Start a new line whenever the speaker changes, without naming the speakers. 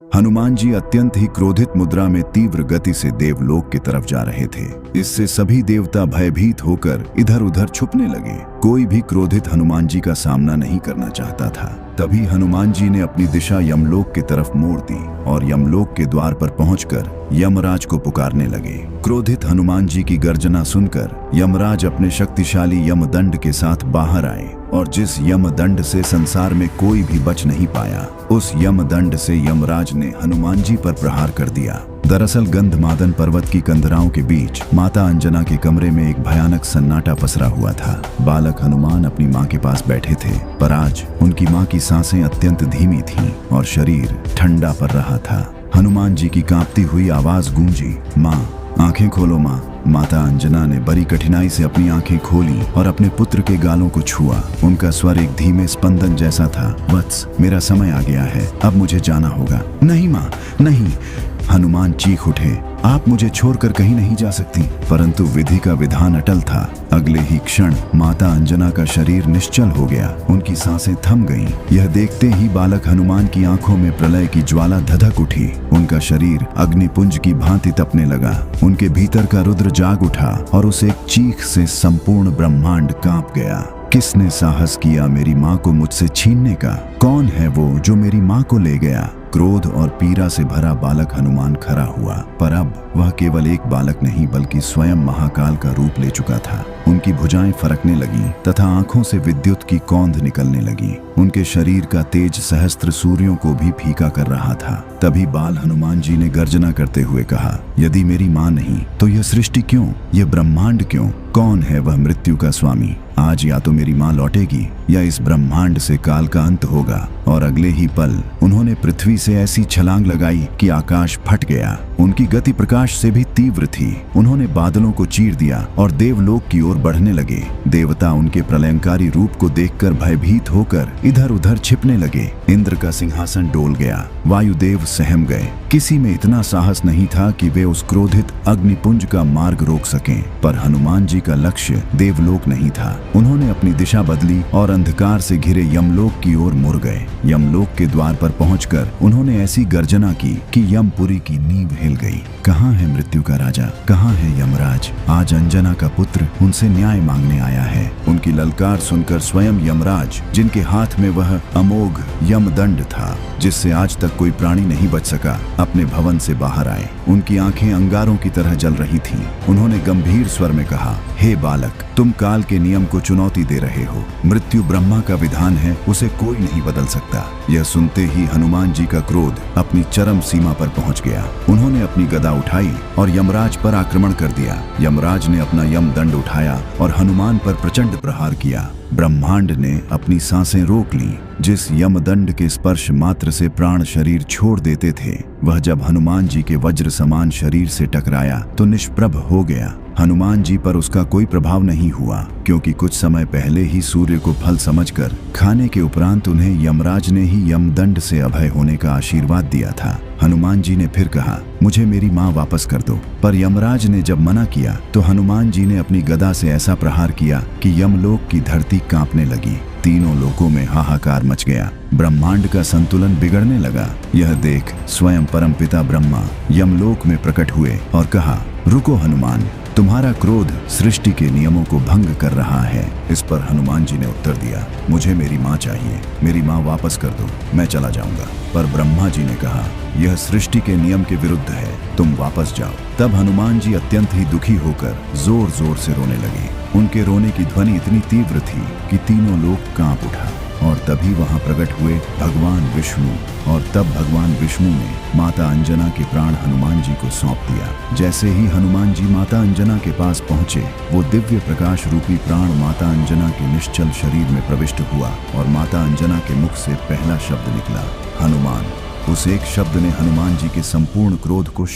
हनुमान जी अत्यंत ही क्रोधित मुद्रा में तीव्र गति से देवलोक की तरफ जा रहे थे। इससे सभी देवता भयभीत होकर इधर उधर छुपने लगे। कोई भी क्रोधित हनुमान जी का सामना नहीं करना चाहता था। तभी हनुमान जी ने अपनी दिशा यमलोक की तरफ मोड़ दी और यमलोक के द्वार पर पहुंचकर यमराज को पुकारने लगे। क्रोधित हनुमान जी की गर्जना सुनकर यमराज अपने शक्तिशाली यमदंड के साथ बाहर आए और जिस यमदंड से संसार में कोई भी बच नहीं पाया, उस यमदंड से यमराज ने हनुमान जी पर प्रहार कर दिया। दरअसल गंधमादन पर्वत की कंदराओं के बीच माता अंजना के कमरे में एक भयानक सन्नाटा पसरा हुआ था। बालक हनुमान अपनी माँ के पास बैठे थे, पर आज उनकी माँ की सांसें अत्यंत धीमी थीं और शरीर ठंडा पड़ रहा था। हनुमान जी की कांपती हुई आवाज गूंजी, माँ आंखें खोलो माँ। माता अंजना ने बड़ी कठिनाई से अपनी आंखें खोली और अपने पुत्र के गालों को छुआ। उनका स्वर एक धीमे स्पंदन जैसा था, वत्स मेरा समय आ गया है, अब मुझे जाना होगा। नहीं माँ नहीं, हनुमान चीख उठे, आप मुझे छोड़कर कहीं नहीं जा सकती। परंतु विधि का विधान अटल था। अगले ही क्षण माता अंजना का शरीर निश्चल हो गया, उनकी सांसें थम गईं। यह देखते ही बालक हनुमान की आंखों में प्रलय की ज्वाला धधक उठी। उनका शरीर अग्निपुंज की भांति तपने लगा। उनके भीतर का रुद्र जाग उठा और उस एक चीख से संपूर्ण ब्रह्मांड कांप गया। किसने साहस किया मेरी माँ को मुझसे छीनने का? कौन है वो जो मेरी माँ को ले गया? क्रोध और पीड़ा से भरा बालक हनुमान खड़ा हुआ, पर अब वह केवल एक बालक नहीं बल्कि स्वयं महाकाल का रूप ले चुका था। उनकी भुजाएं फरकने लगी तथा आंखों से विद्युत की कौंध निकलने लगी। उनके शरीर का तेज सहस्त्र सूर्यों को भी फीका कर रहा था। तभी बाल हनुमान जी ने गर्जना करते हुए कहा, यदि मेरी माँ नहीं तो यह सृष्टि क्यों, यह ब्रह्मांड क्यों? कौन है वह मृत्यु का स्वामी? आज या तो मेरी माँ लौटेगी या इस ब्रह्मांड से काल का अंत होगा। और अगले ही पल उन्होंने पृथ्वी से ऐसी छलांग लगाई कि आकाश फट गया। उनकी गति प्रकाश से भी तीव्र थी। उन्होंने बादलों को चीर दिया और देवलोक की ओर बढ़ने लगे। देवता उनके प्रलयंकारी रूप को देखकर भयभीत होकर इधर उधर छिपने लगे। इंद्र का सिंहासन डोल गया, वायुदेव सहम गए। किसी में इतना साहस नहीं था कि वे उस क्रोधित अग्निपुंज का मार्ग रोक सकें। पर हनुमान जी का लक्ष्य देवलोक नहीं था। उन्होंने अपनी दिशा बदली और अंधकार से घिरे यमलोक की ओर मुड़ गए। यमलोक के द्वार पर पहुंचकर उन्होंने ऐसी गर्जना की कि यमपुरी की नींव हिल गई। कहाँ है मृत्यु का राजा? कहाँ है यमराज? आज अंजना का पुत्र उनसे न्याय मांगने आया है। उनकी ललकार सुनकर स्वयं यमराज, जिनके हाथ में वह अमोघ यमदंड था जिससे आज तक कोई प्राणी नहीं बच सका, अपने भवन से बाहर आए। उनकी आंखें अंगारों की तरह जल रही थीं। उन्होंने गंभीर स्वर में कहा, हे बालक, तुम काल के नियम को चुनौती दे रहे हो। मृत्यु ब्रह्मा का विधान है, उसे कोई नहीं बदल सकता। यह सुनते ही हनुमान जी का क्रोध अपनी चरम सीमा पर पहुंच गया। उन्होंने अपनी गदा उठाई और यमराज पर आक्रमण कर दिया। यमराज ने अपना यमदंड उठाया और हनुमान पर प्रचंड प्रहार किया। ब्रह्मांड ने अपनी सांसें रोक ली। जिस यमदंड के स्पर्श मात्र से प्राण शरीर छोड़ देते थे, वह जब हनुमान जी के वज्र समान शरीर से टकराया तो निष्प्रभ हो गया। हनुमान जी पर उसका कोई प्रभाव नहीं हुआ, क्योंकि कुछ समय पहले ही सूर्य को फल समझकर खाने के उपरांत उन्हें यमराज ने ही यमदंड से अभय होने का आशीर्वाद दिया था। हनुमान जी ने फिर कहा, मुझे मेरी माँ वापस कर दो। पर यमराज ने जब मना किया तो हनुमान जी ने अपनी गदा से ऐसा प्रहार किया कि यमलोक की धरती कांपने लगी। तीनों लोकों में हाहाकार मच गया। ब्रह्मांड का संतुलन बिगड़ने लगा। यह देख स्वयं परमपिता ब्रह्मा यमलोक में प्रकट हुए और कहा, रुको हनुमान, तुम्हारा क्रोध सृष्टि के नियमों को भंग कर रहा है। इस पर हनुमान जी ने उत्तर दिया, मुझे मेरी माँ चाहिए, मेरी माँ वापस कर दो, मैं चला जाऊंगा। पर ब्रह्मा जी ने कहा, यह सृष्टि के नियम के विरुद्ध है, तुम वापस जाओ। तब हनुमान जी अत्यंत ही दुखी होकर जोर जोर से रोने लगे। उनके रोने की ध्वनि इतनी तीव्र थी कि तीनों लोग कांप उठा। और तभी वहां प्रकट हुए भगवान विष्णु। और तब भगवान विष्णु ने माता अंजना के प्राण हनुमान जी को सौंप दिया। जैसे ही हनुमान जी माता अंजना के पास पहुंचे, वो दिव्य प्रकाश रूपी प्राण माता अंजना के निश्चल शरीर में प्रविष्ट हुआ और माता अंजना के मुख से पहला शब्द निकला, हनुमान। उस एक शब्द ने हनुमान जी के संपूर्ण क्रोध को